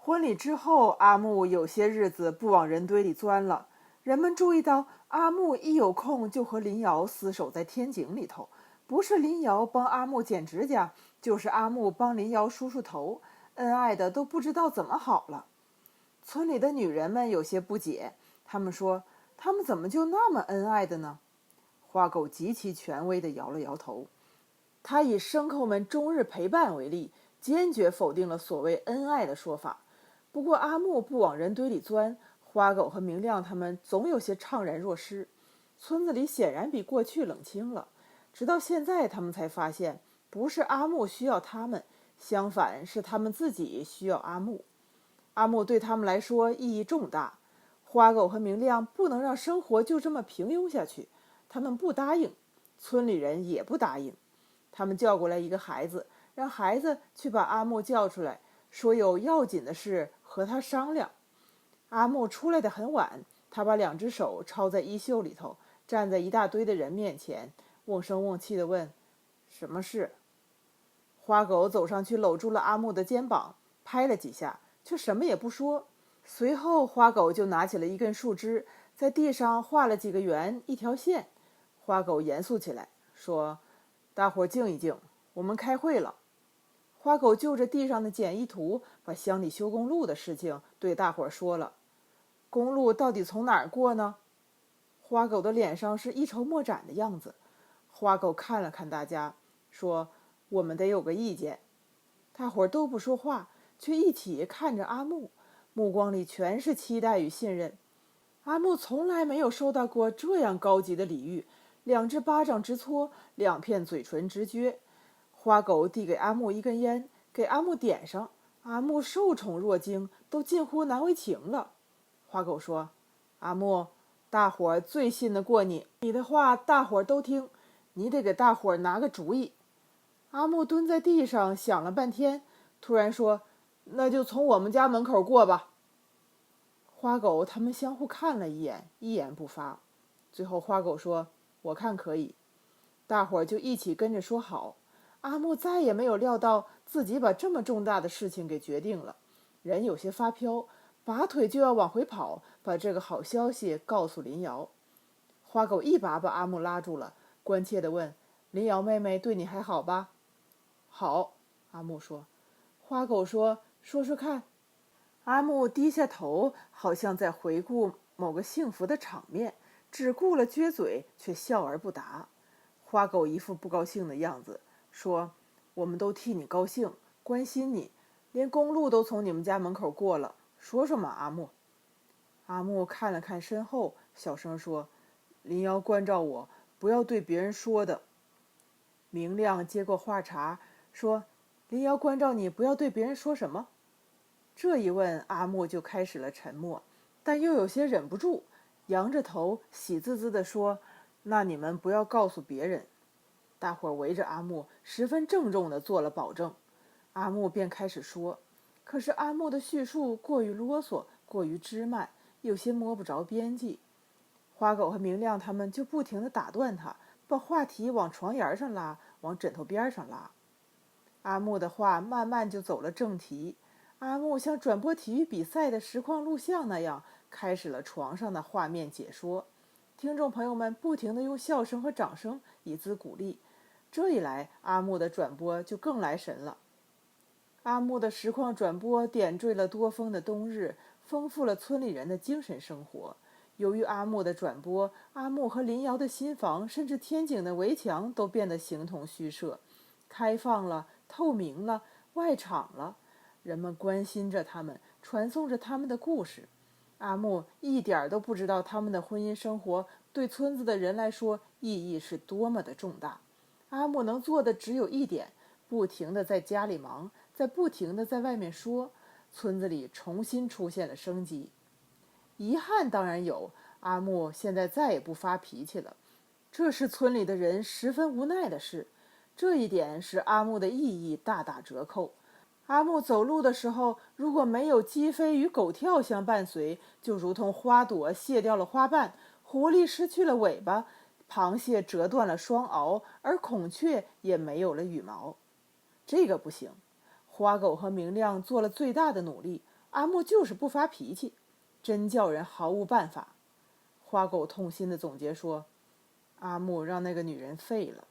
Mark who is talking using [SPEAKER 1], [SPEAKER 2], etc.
[SPEAKER 1] 婚礼之后，阿木有些日子不往人堆里钻了。人们注意到，阿木一有空就和林瑶厮守在天井里头，不是林瑶帮阿木剪指甲，就是阿木帮林瑶梳梳头，恩爱的都不知道怎么好了。村里的女人们有些不解，她们说：“他们怎么就那么恩爱的呢？”花狗极其权威地摇了摇头，他以牲口们终日陪伴为例，坚决否定了所谓恩爱的说法。不过阿木不往人堆里钻，花狗和明亮他们总有些怅然若失。村子里显然比过去冷清了，直到现在他们才发现，不是阿木需要他们，相反是他们自己需要阿木。阿木对他们来说意义重大，花狗和明亮不能让生活就这么平庸下去，他们不答应，村里人也不答应。他们叫过来一个孩子，让孩子去把阿木叫出来，说有要紧的事和他商量。阿木出来的很晚，他把两只手抄在衣袖里头，站在一大堆的人面前，瓮声瓮气地问：“什么事？”花狗走上去搂住了阿木的肩膀，拍了几下，却什么也不说。随后花狗就拿起了一根树枝，在地上画了几个圆，一条线。花狗严肃起来，说：“大伙静一静，我们开会了。”花狗就着地上的简易图，把乡里修公路的事情对大伙说了。公路到底从哪儿过呢？花狗的脸上是一筹莫展的样子。花狗看了看大家，说：“我们得有个意见。”大伙都不说话，却一起看着阿木，目光里全是期待与信任。阿木从来没有收到过这样高级的礼遇，两只巴掌直搓，两片嘴唇直撅。花狗递给阿木一根烟，给阿木点上。阿木受宠若惊，都近乎难为情了。花狗说：“阿木，大伙儿最信得过你，你的话大伙儿都听，你得给大伙儿拿个主意。”阿木蹲在地上想了半天，突然说：“那就从我们家门口过吧。”花狗他们相互看了一眼，一言不发。最后花狗说：“我看可以。”大伙儿就一起跟着说好。阿木再也没有料到自己把这么重大的事情给决定了，人有些发飘，拔腿就要往回跑，把这个好消息告诉林瑶。花狗一把把阿木拉住了，关切地问：“林瑶妹妹对你还好吧？”“好。”阿木说。花狗说：“说说看。”阿木低下头，好像在回顾某个幸福的场面，只顾了撅嘴，却笑而不答。花狗一副不高兴的样子，说：“我们都替你高兴，关心你，连公路都从你们家门口过了，说说嘛，阿木。”阿木看了看身后，小声说：“林瑶关照我，不要对别人说的。”明亮接过话茬，说：“林瑶关照你，不要对别人说什么？”这一问，阿木就开始了沉默，但又有些忍不住，扬着头，喜滋滋地说：“那你们不要告诉别人。”大伙儿围着阿木，十分郑重地做了保证。阿木便开始说，可是阿木的叙述过于啰嗦，过于枝蔓，有些摸不着边际。花狗和明亮他们就不停地打断他，把话题往床沿上拉，往枕头边上拉。阿木的话慢慢就走了正题。阿木像转播体育比赛的实况录像那样，开始了床上的画面解说。听众朋友们不停地用笑声和掌声以资鼓励。这一来，阿木的转播就更来神了。阿木的实况转播点缀了多风的冬日，丰富了村里人的精神生活。由于阿木的转播，阿木和林瑶的新房，甚至天井的围墙都变得形同虚设，开放了，透明了，外敞了。人们关心着他们，传颂着他们的故事。阿木一点都不知道他们的婚姻生活对村子的人来说意义是多么的重大。阿木能做的只有一点，不停地在家里忙，不停地在外面说，村子里重新出现了生机。遗憾当然有，阿木现在再也不发脾气了，这是村里的人十分无奈的事。这一点使阿木的意义大打折扣。阿木走路的时候，如果没有鸡飞与狗跳相伴随，就如同花朵卸掉了花瓣，狐狸失去了尾巴，螃蟹折断了双螯，而孔雀也没有了羽毛。这个不行。花狗和明亮做了最大的努力，阿木就是不发脾气，真叫人毫无办法。花狗痛心地总结说：阿木让那个女人废了。